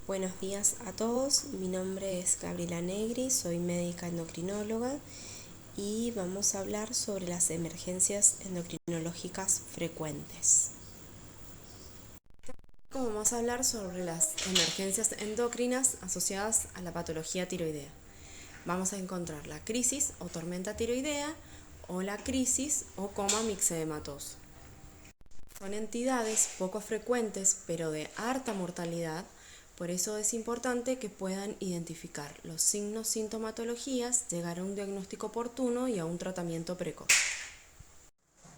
Buenos días a todos, mi nombre es Gabriela Negri, soy médica endocrinóloga y vamos a hablar sobre las emergencias endocrinológicas frecuentes. Vamos a hablar sobre las emergencias endocrinas asociadas a la patología tiroidea. Vamos a encontrar la crisis o tormenta tiroidea o la crisis o coma mixedematoso. Son entidades poco frecuentes pero de harta mortalidad. Por eso es importante que puedan identificar los signos, sintomatologías, llegar a un diagnóstico oportuno y a un tratamiento precoz.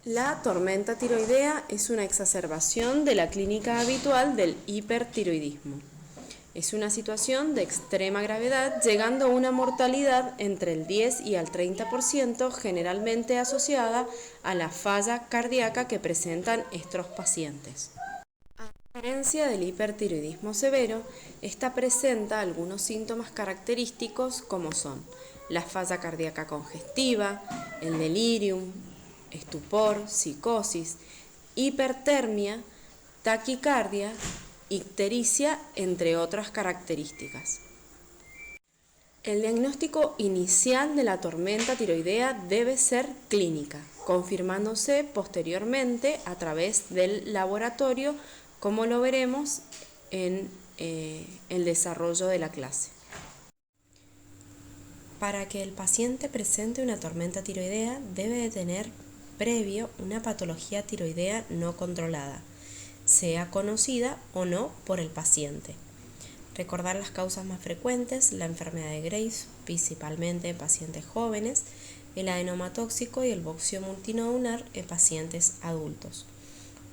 La tormenta tiroidea es una exacerbación de la clínica habitual del hipertiroidismo. Es una situación de extrema gravedad, llegando a una mortalidad entre el 10 y el 30%, generalmente asociada a la falla cardíaca que presentan estos pacientes. A diferencia del hipertiroidismo severo, esta presenta algunos síntomas característicos como son la falla cardíaca congestiva, el delirium, estupor, psicosis, hipertermia, taquicardia, ictericia, entre otras características. El diagnóstico inicial de la tormenta tiroidea debe ser clínica, confirmándose posteriormente a través del laboratorio, como lo veremos en el desarrollo de la clase. Para que el paciente presente una tormenta tiroidea debe de tener previo una patología tiroidea no controlada, sea conocida o no por el paciente. Recordar las causas más frecuentes: la enfermedad de Graves, principalmente en pacientes jóvenes, el adenoma tóxico y el boxeo multinodular en pacientes adultos.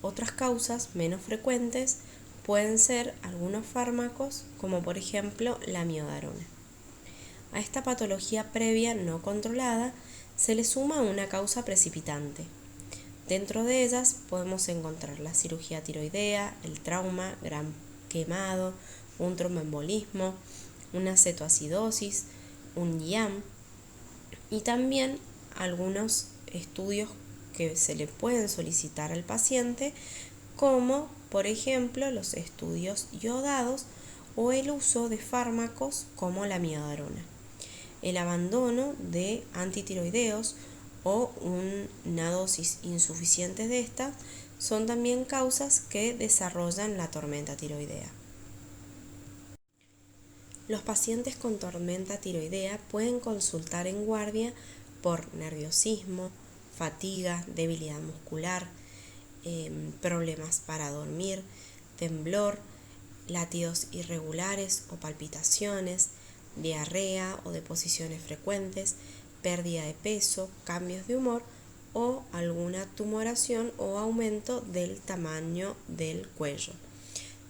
Otras causas menos frecuentes pueden ser algunos fármacos, como por ejemplo la miodarona. A esta patología previa no controlada se le suma una causa precipitante. Dentro de ellas podemos encontrar la cirugía tiroidea, el trauma, gran quemado, un tromboembolismo, una cetoacidosis, un IAM y también algunos estudios que se le pueden solicitar al paciente, como por ejemplo los estudios iodados o el uso de fármacos como la miodarona. El abandono de antitiroideos o una dosis insuficiente de estas son también causas que desarrollan la tormenta tiroidea. Los pacientes con tormenta tiroidea pueden consultar en guardia por nerviosismo, fatiga, debilidad muscular, problemas para dormir, temblor, latidos irregulares o palpitaciones, diarrea o deposiciones frecuentes, pérdida de peso, cambios de humor o alguna tumoración o aumento del tamaño del cuello.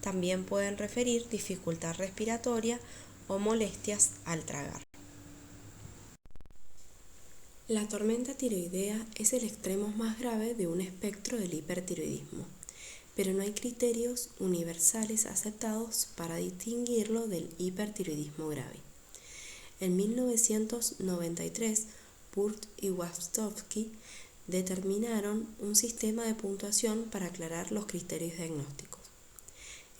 También pueden referir dificultad respiratoria o molestias al tragar. La tormenta tiroidea es el extremo más grave de un espectro del hipertiroidismo, pero no hay criterios universales aceptados para distinguirlo del hipertiroidismo grave. En 1993, Burt y Wachowski determinaron un sistema de puntuación para aclarar los criterios diagnósticos.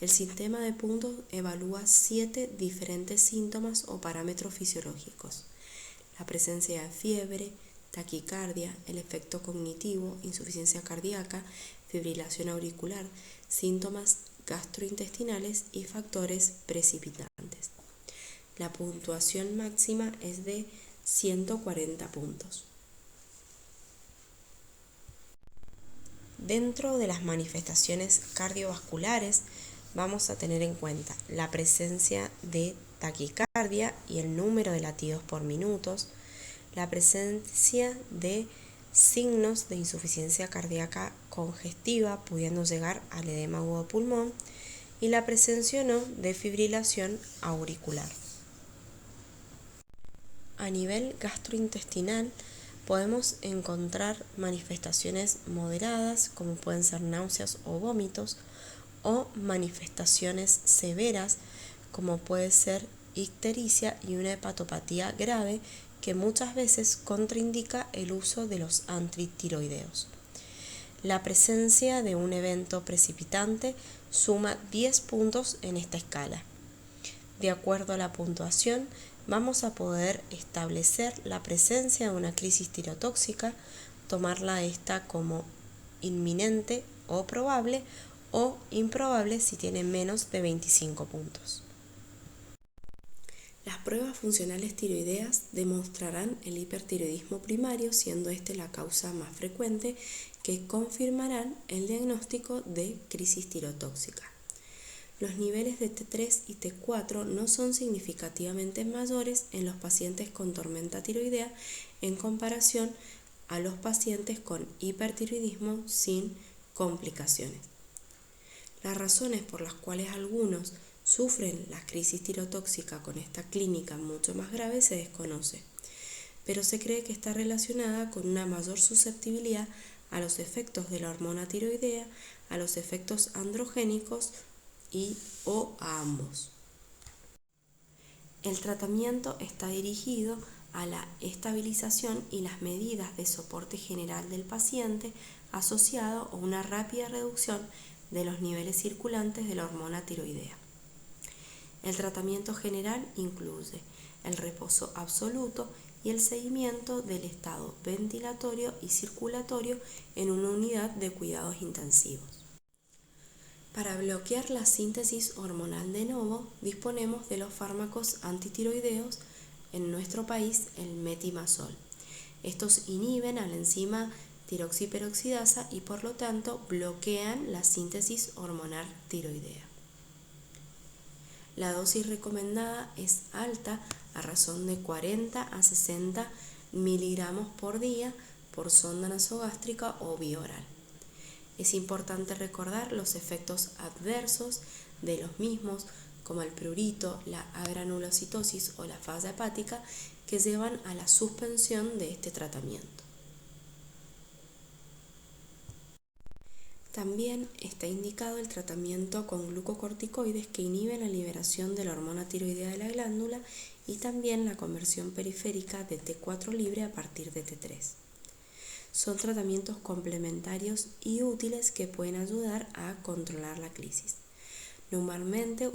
El sistema de puntos evalúa 7 diferentes síntomas o parámetros fisiológicos: la presencia de fiebre, taquicardia, el efecto cognitivo, insuficiencia cardíaca, fibrilación auricular, síntomas gastrointestinales y factores precipitantes. La puntuación máxima es de 140 puntos. Dentro de las manifestaciones cardiovasculares vamos a tener en cuenta la presencia de taquicardia y el número de latidos por minutos, la presencia de signos de insuficiencia cardíaca congestiva, pudiendo llegar al edema agudo de pulmón, y la presencia o no de fibrilación auricular. A nivel gastrointestinal podemos encontrar manifestaciones moderadas, como pueden ser náuseas o vómitos, o manifestaciones severas, como puede ser ictericia y una hepatopatía grave que muchas veces contraindica el uso de los antitiroideos. La presencia de un evento precipitante suma 10 puntos en esta escala. De acuerdo a la puntuación, vamos a poder establecer la presencia de una crisis tirotóxica, tomarla esta como inminente o probable o improbable si tiene menos de 25 puntos. Las pruebas funcionales tiroideas demostrarán el hipertiroidismo primario, siendo este la causa más frecuente, que confirmarán el diagnóstico de crisis tirotóxica. Los niveles de T3 y T4 no son significativamente mayores en los pacientes con tormenta tiroidea en comparación a los pacientes con hipertiroidismo sin complicaciones. Las razones por las cuales algunos sufren la crisis tirotóxica con esta clínica mucho más grave se desconoce, pero se cree que está relacionada con una mayor susceptibilidad a los efectos de la hormona tiroidea, a los efectos androgénicos o a ambos. El tratamiento está dirigido a la estabilización y las medidas de soporte general del paciente asociado a una rápida reducción de los niveles circulantes de la hormona tiroidea. El tratamiento general incluye el reposo absoluto y el seguimiento del estado ventilatorio y circulatorio en una unidad de cuidados intensivos. Para bloquear la síntesis hormonal de novo, disponemos de los fármacos antitiroideos, en nuestro país el metimazol. Estos inhiben a la enzima tiroxiperoxidasa y por lo tanto bloquean la síntesis hormonal tiroidea. La dosis recomendada es alta a razón de 40 a 60 miligramos por día por sonda nasogástrica o vía oral. Es importante recordar los efectos adversos de los mismos, como el prurito, la agranulocitosis o la falla hepática, que llevan a la suspensión de este tratamiento. También está indicado el tratamiento con glucocorticoides que inhiben la liberación de la hormona tiroidea de la glándula y también la conversión periférica de T4 libre a partir de T3. Son tratamientos complementarios y útiles que pueden ayudar a controlar la crisis. Normalmente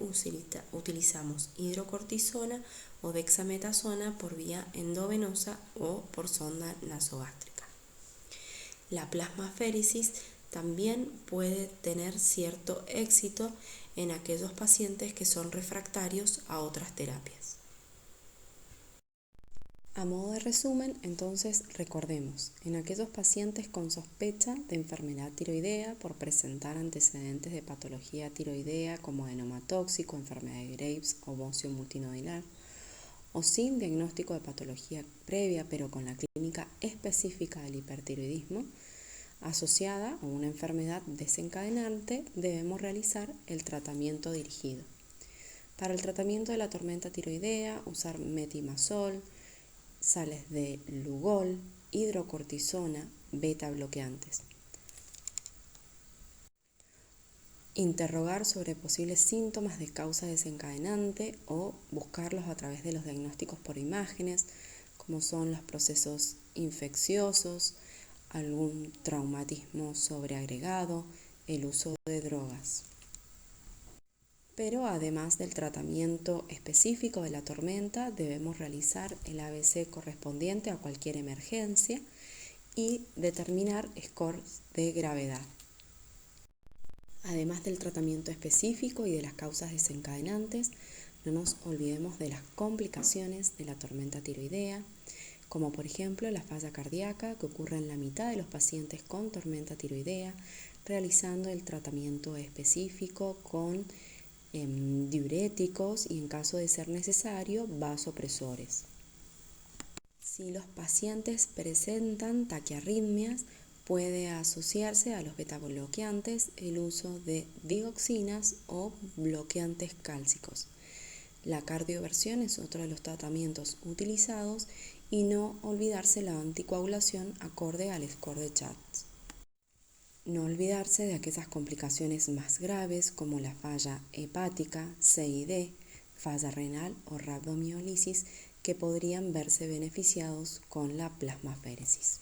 utilizamos hidrocortisona o dexametasona por vía endovenosa o por sonda nasogástrica. La plasmaféresis también puede tener cierto éxito en aquellos pacientes que son refractarios a otras terapias. A modo de resumen, entonces recordemos, en aquellos pacientes con sospecha de enfermedad tiroidea por presentar antecedentes de patología tiroidea como adenoma tóxico, enfermedad de Graves o bocio multinodular, o sin diagnóstico de patología previa pero con la clínica específica del hipertiroidismo, asociada a una enfermedad desencadenante, debemos realizar el tratamiento dirigido. Para el tratamiento de la tormenta tiroidea, usar metimazol, sales de Lugol, hidrocortisona, beta bloqueantes. Interrogar sobre posibles síntomas de causa desencadenante o buscarlos a través de los diagnósticos por imágenes, como son los procesos infecciosos, algún traumatismo sobreagregado, el uso de drogas. Pero además del tratamiento específico de la tormenta, debemos realizar el ABC correspondiente a cualquier emergencia y determinar scores de gravedad. Además del tratamiento específico y de las causas desencadenantes, no nos olvidemos de las complicaciones de la tormenta tiroidea, como por ejemplo la falla cardíaca que ocurre en la mitad de los pacientes con tormenta tiroidea, realizando el tratamiento específico con diuréticos y en caso de ser necesario vasopresores. Si los pacientes presentan taquiarritmias, puede asociarse a los betabloqueantes el uso de digoxinas o bloqueantes cálcicos. La cardioversión es otro de los tratamientos utilizados y no olvidarse la anticoagulación acorde al score de Schatz. No olvidarse de aquellas complicaciones más graves como la falla hepática, CID, falla renal o rabdomiólisis que podrían verse beneficiados con la plasmaféresis.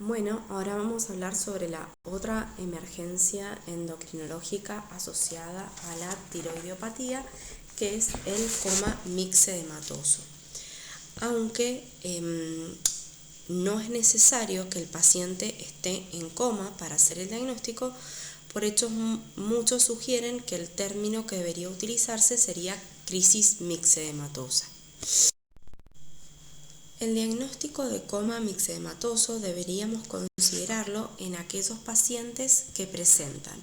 Bueno, ahora vamos a hablar sobre la otra emergencia endocrinológica asociada a la tiroidiopatía, que es el coma mixedematoso. Aunque no es necesario que el paciente esté en coma para hacer el diagnóstico, por hecho muchos sugieren que el término que debería utilizarse sería crisis mixedematosa. El diagnóstico de coma mixedematoso deberíamos considerarlo en aquellos pacientes que presentan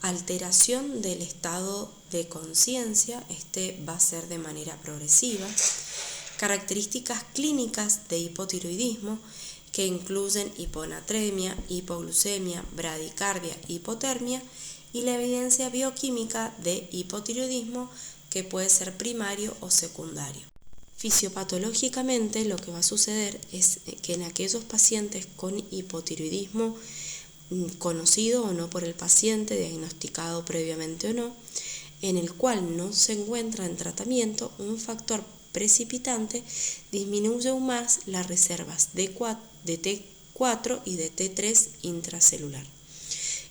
alteración del estado de conciencia, este va a ser de manera progresiva, características clínicas de hipotiroidismo que incluyen hiponatremia, hipoglucemia, bradicardia, hipotermia y la evidencia bioquímica de hipotiroidismo que puede ser primario o secundario. Fisiopatológicamente lo que va a suceder es que en aquellos pacientes con hipotiroidismo conocido o no por el paciente, diagnosticado previamente o no, en el cual no se encuentra en tratamiento un factor precipitante, disminuye aún más las reservas de T4 y de T3 intracelular.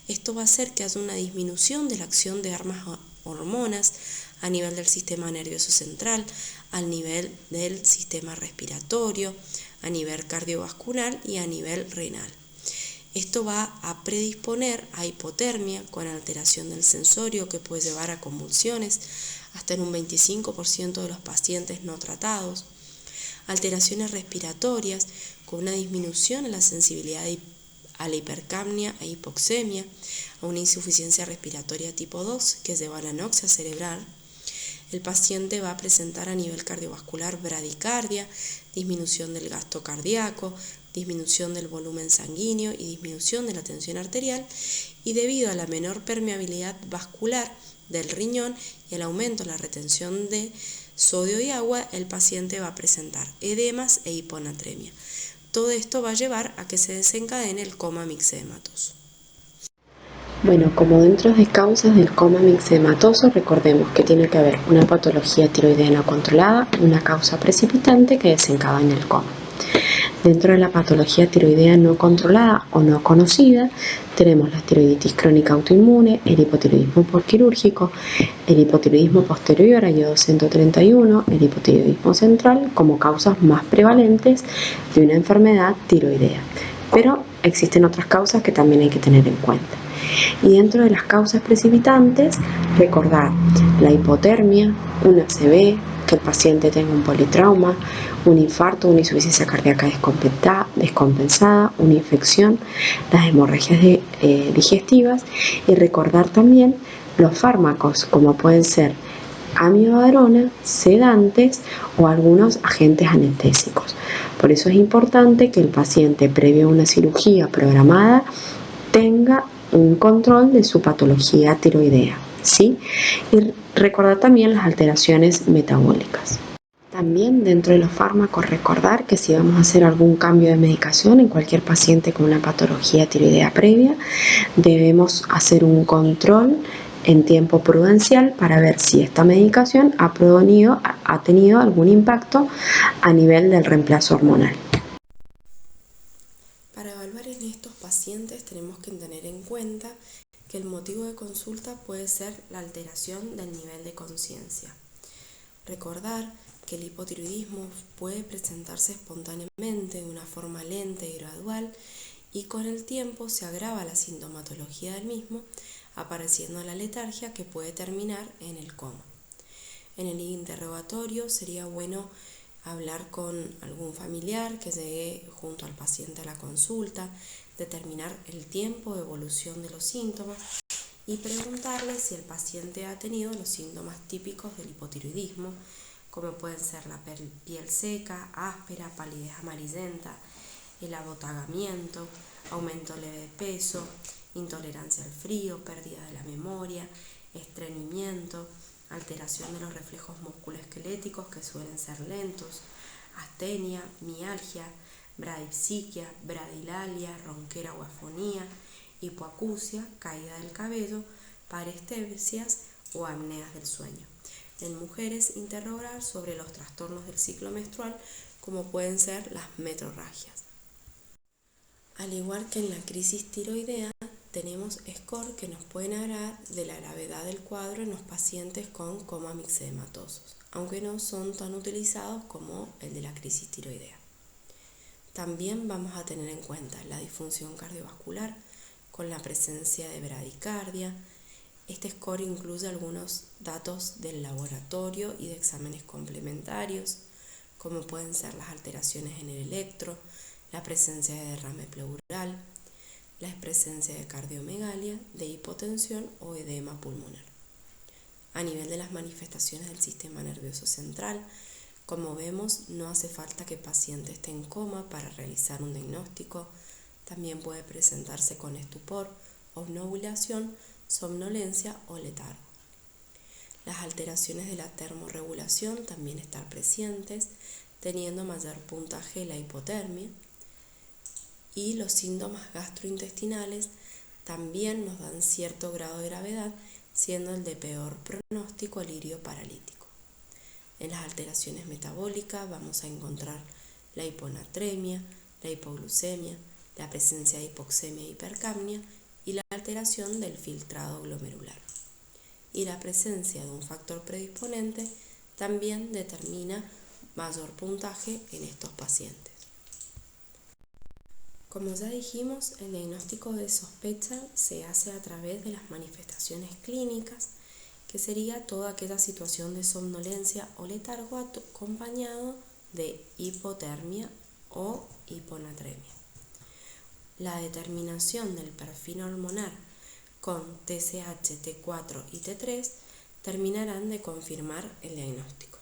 Esto va a hacer que haya una disminución de la acción de ambas hormonas a nivel del sistema nervioso central, al nivel del sistema respiratorio, a nivel cardiovascular y a nivel renal. Esto va a predisponer a hipotermia con alteración del sensorio que puede llevar a convulsiones hasta en un 25% de los pacientes no tratados, alteraciones respiratorias con una disminución en la sensibilidad a la hipercapnia e hipoxemia, a una insuficiencia respiratoria tipo 2 que lleva a la anoxia cerebral. El paciente va a presentar a nivel cardiovascular bradicardia, disminución del gasto cardíaco, disminución del volumen sanguíneo y disminución de la tensión arterial, y debido a la menor permeabilidad vascular del riñón y el aumento de la retención de sodio y agua, el paciente va a presentar edemas e hiponatremia. Todo esto va a llevar a que se desencadene el coma mixedematoso. Bueno, como dentro de causas del coma mixedematoso, recordemos que tiene que haber una patología tiroidea no controlada, una causa precipitante que desencadena el coma. Dentro de la patología tiroidea no controlada o no conocida, tenemos la tiroiditis crónica autoinmune, el hipotiroidismo postquirúrgico, el hipotiroidismo posterior a iodo 131, el hipotiroidismo central como causas más prevalentes de una enfermedad tiroidea. Pero existen otras causas que también hay que tener en cuenta. Y dentro de las causas precipitantes, recordar la hipotermia, un ACV, que el paciente tenga un politrauma, un infarto, una insuficiencia cardíaca descompensada, una infección, las hemorragias digestivas, y recordar también los fármacos como pueden ser amiodarona, sedantes o algunos agentes anestésicos. Por eso es importante que el paciente previo a una cirugía programada tenga un control de su patología tiroidea, ¿sí? Y recordar también las alteraciones metabólicas. También dentro de los fármacos recordar que si vamos a hacer algún cambio de medicación en cualquier paciente con una patología tiroidea previa, debemos hacer un control en tiempo prudencial para ver si esta medicación ha tenido algún impacto a nivel del reemplazo hormonal. Para evaluar en estos pacientes tenemos que tener en cuenta que el motivo de consulta puede ser la alteración del nivel de conciencia. Recordar que el hipotiroidismo puede presentarse espontáneamente de una forma lenta y gradual, y con el tiempo se agrava la sintomatología del mismo, apareciendo la letargia que puede terminar en el coma. En el interrogatorio sería bueno hablar con algún familiar que llegue junto al paciente a la consulta, determinar el tiempo de evolución de los síntomas y preguntarle si el paciente ha tenido los síntomas típicos del hipotiroidismo, como pueden ser la piel seca, áspera, palidez amarillenta, el abotagamiento, aumento leve de peso, intolerancia al frío, pérdida de la memoria, estreñimiento, alteración de los reflejos musculoesqueléticos que suelen ser lentos, astenia, mialgia, bradipsiquia, bradilalia, ronquera o afonía, hipoacusia, caída del cabello, parestesias o apneas del sueño. En mujeres, interrogar sobre los trastornos del ciclo menstrual, como pueden ser las metrorragias. Al igual que en la crisis tiroidea, tenemos score que nos pueden hablar de la gravedad del cuadro en los pacientes con coma mixedematosos, aunque no son tan utilizados como el de la crisis tiroidea. También vamos a tener en cuenta la disfunción cardiovascular con la presencia de bradicardia. Este score incluye algunos datos del laboratorio y de exámenes complementarios, como pueden ser las alteraciones en el electro, la presencia de derrame pleural, la presencia de cardiomegalia, de hipotensión o edema pulmonar. A nivel de las manifestaciones del sistema nervioso central, como vemos, no hace falta que el paciente esté en coma para realizar un diagnóstico. También puede presentarse con estupor, obnubilación, somnolencia o letargo. Las alteraciones de la termorregulación también están presentes, teniendo mayor puntaje la hipotermia. Y los síntomas gastrointestinales también nos dan cierto grado de gravedad, siendo el de peor pronóstico el ilirio paralítico. En las alteraciones metabólicas vamos a encontrar la hiponatremia, la hipoglucemia, la presencia de hipoxemia e hipercapnia y la alteración del filtrado glomerular. Y la presencia de un factor predisponente también determina mayor puntaje en estos pacientes. Como ya dijimos, el diagnóstico de sospecha se hace a través de las manifestaciones clínicas, que sería toda aquella situación de somnolencia o letargo acompañado de hipotermia o hiponatremia. La determinación del perfil hormonal con TSH, T4 y T3 terminarán de confirmar el diagnóstico.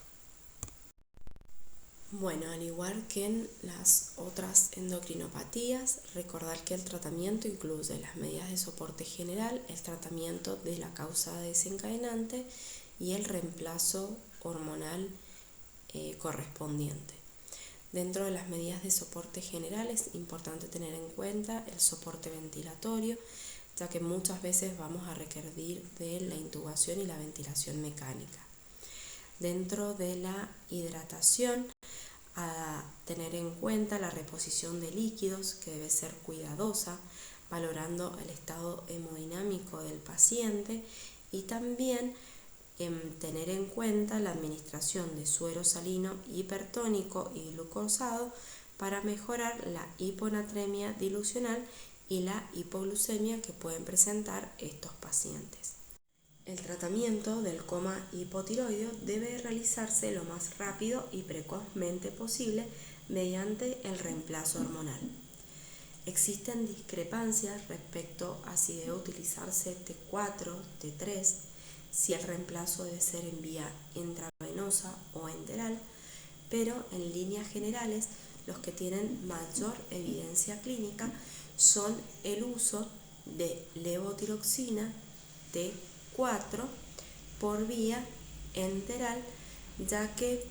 Bueno, al igual que en las otras endocrinopatías, recordar que el tratamiento incluye las medidas de soporte general, el tratamiento de la causa desencadenante y el reemplazo hormonal correspondiente. Dentro de las medidas de soporte general es importante tener en cuenta el soporte ventilatorio, ya que muchas veces vamos a requerir de la intubación y la ventilación mecánica. Dentro de la hidratación, a tener en cuenta la reposición de líquidos, que debe ser cuidadosa, valorando el estado hemodinámico del paciente, y también tener en cuenta la administración de suero salino hipertónico y glucosado para mejorar la hiponatremia dilucional y la hipoglucemia que pueden presentar estos pacientes. El tratamiento del coma hipotiroideo debe realizarse lo más rápido y precozmente posible mediante el reemplazo hormonal. Existen discrepancias respecto a si debe utilizarse T4, T3, si el reemplazo debe ser en vía intravenosa o enteral, pero en líneas generales los que tienen mayor evidencia clínica son el uso de levotiroxina T4 por vía enteral, ya que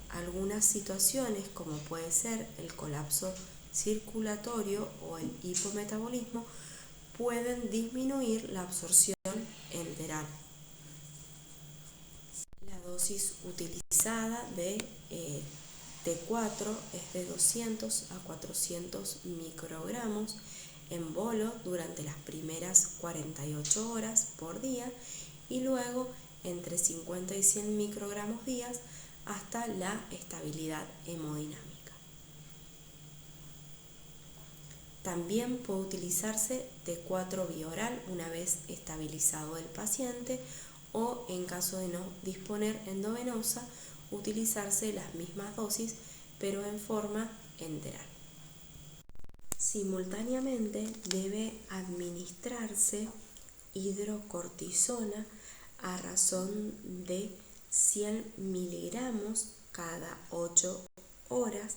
algunas situaciones como puede ser el colapso circulatorio o el hipometabolismo pueden disminuir la absorción enteral. La dosis utilizada de T4 es de 200 a 400 microgramos en bolo durante las primeras 48 horas por día y luego entre 50 y 100 microgramos días hasta la estabilidad hemodinámica. También puede utilizarse T4 vía oral una vez estabilizado el paciente o en caso de no disponer endovenosa, utilizarse las mismas dosis pero en forma enteral. Simultáneamente debe administrarse hidrocortisona a razón de 100 miligramos cada 8 horas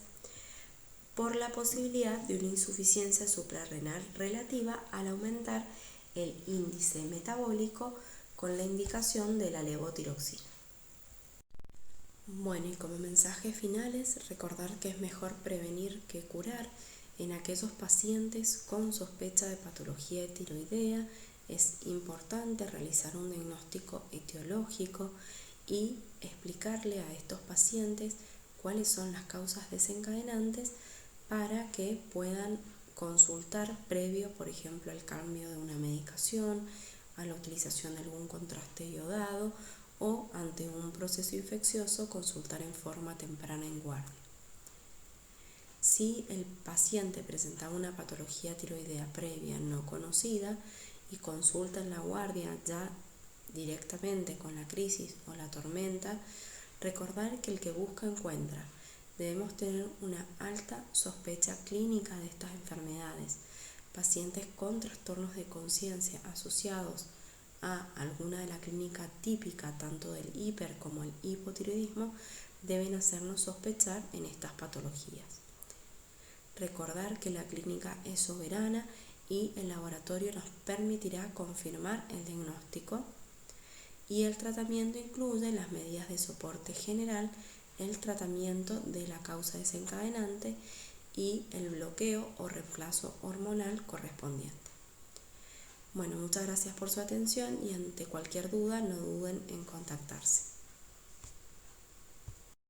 por la posibilidad de una insuficiencia suprarrenal relativa al aumentar el índice metabólico con la indicación de la levotiroxina. Bueno, y como mensajes finales, recordar que es mejor prevenir que curar. En aquellos pacientes con sospecha de patología tiroidea es importante realizar un diagnóstico etiológico y explicarle a estos pacientes cuáles son las causas desencadenantes para que puedan consultar previo, por ejemplo, al cambio de una medicación, a la utilización de algún contraste iodado o ante un proceso infeccioso, consultar en forma temprana en guardia. Si el paciente presentaba una patología tiroidea previa no conocida y consulta en la guardia ya directamente con la crisis o la tormenta, recordar que el que busca encuentra. Debemos tener una alta sospecha clínica de estas enfermedades. Pacientes con trastornos de conciencia asociados a alguna de la clínica típica tanto del hiper como el hipotiroidismo deben hacernos sospechar en estas patologías. Recordar que la clínica es soberana y el laboratorio nos permitirá confirmar el diagnóstico, y el tratamiento incluye las medidas de soporte general, el tratamiento de la causa desencadenante y el bloqueo o reemplazo hormonal correspondiente. Bueno, muchas gracias por su atención y ante cualquier duda no duden en contactarse.